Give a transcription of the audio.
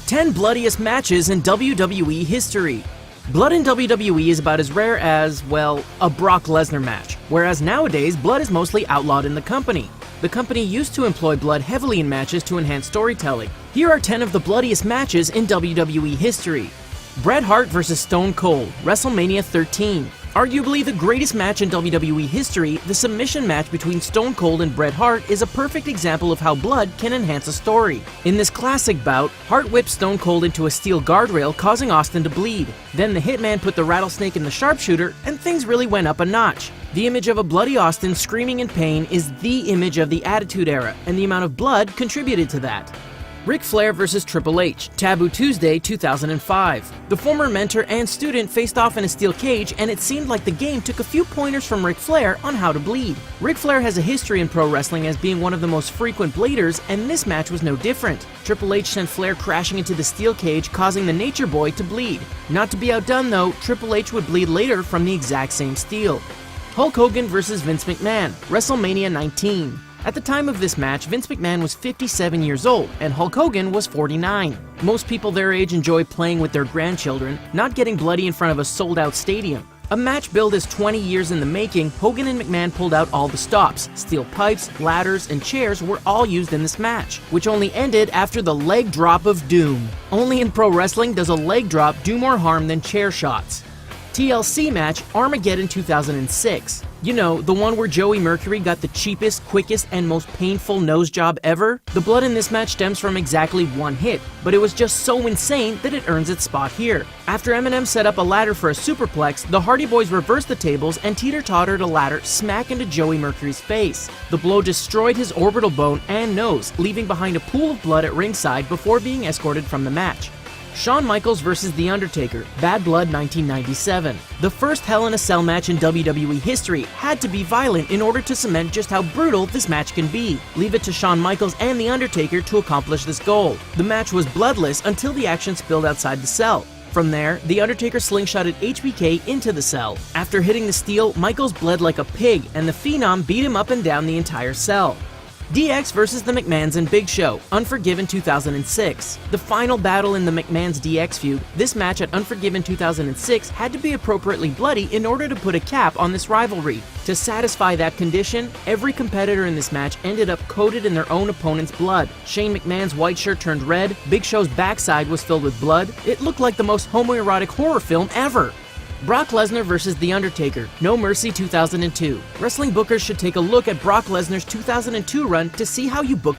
10 bloodiest matches in WWE history. Blood in WWE is about as rare as, well, a Brock Lesnar match, whereas nowadays blood is mostly outlawed in the company. The company used to employ blood heavily in matches to enhance storytelling. Here are 10 of the bloodiest matches in WWE history. Bret Hart vs. Stone Cold, WrestleMania 13. Arguably the greatest match in WWE history, the submission match between Stone Cold and Bret Hart is a perfect example of how blood can enhance a story. In this classic bout, Hart whipped Stone Cold into a steel guardrail, causing Austin to bleed. Then the Hitman put the rattlesnake in the sharpshooter, and things really went up a notch. The image of a bloody Austin screaming in pain is the image of the Attitude Era, and the amount of blood contributed to that. Ric Flair vs. Triple H, Taboo Tuesday 2005. The former mentor and student faced off in a steel cage, and it seemed like the game took a few pointers from Ric Flair on how to bleed. Ric Flair has a history in pro wrestling as being one of the most frequent bleeders, and this match was no different. Triple H sent Flair crashing into the steel cage, causing the Nature Boy to bleed. Not to be outdone though, Triple H would bleed later from the exact same steel. Hulk Hogan vs. Vince McMahon, WrestleMania 19. At the time of this match, Vince McMahon was 57 years old, and Hulk Hogan was 49. Most people their age enjoy playing with their grandchildren, not getting bloody in front of a sold-out stadium. A match billed as 20 years in the making, Hogan and McMahon pulled out all the stops. Steel pipes, ladders, and chairs were all used in this match, which only ended after the leg drop of doom. Only in pro wrestling does a leg drop do more harm than chair shots. TLC match, Armageddon 2006. You know, the one where Joey Mercury got the cheapest, quickest, and most painful nose job ever? The blood in this match stems from exactly one hit, but it was just so insane that it earns its spot here. After Eminem set up a ladder for a superplex, the Hardy Boys reversed the tables and teeter-tottered a ladder smack into Joey Mercury's face. The blow destroyed his orbital bone and nose, leaving behind a pool of blood at ringside before being escorted from the match. Shawn Michaels vs. The Undertaker, Bad Blood 1997. The first Hell in a Cell match in WWE history had to be violent in order to cement just how brutal this match can be. Leave it to Shawn Michaels and The Undertaker to accomplish this goal. The match was bloodless until the action spilled outside the cell. From there, The Undertaker slingshotted HBK into the cell. After hitting the steel, Michaels bled like a pig, and the Phenom beat him up and down the entire cell. DX vs. the McMahons and Big Show, Unforgiven 2006. The final battle in the McMahons DX feud, this match at Unforgiven 2006 had to be appropriately bloody in order to put a cap on this rivalry. To satisfy that condition, every competitor in this match ended up coated in their own opponent's blood. Shane McMahon's white shirt turned red, Big Show's backside was filled with blood. It looked like the most homoerotic horror film ever. Brock Lesnar vs. The Undertaker, No Mercy 2002. Wrestling bookers should take a look at Brock Lesnar's 2002 run to see how you book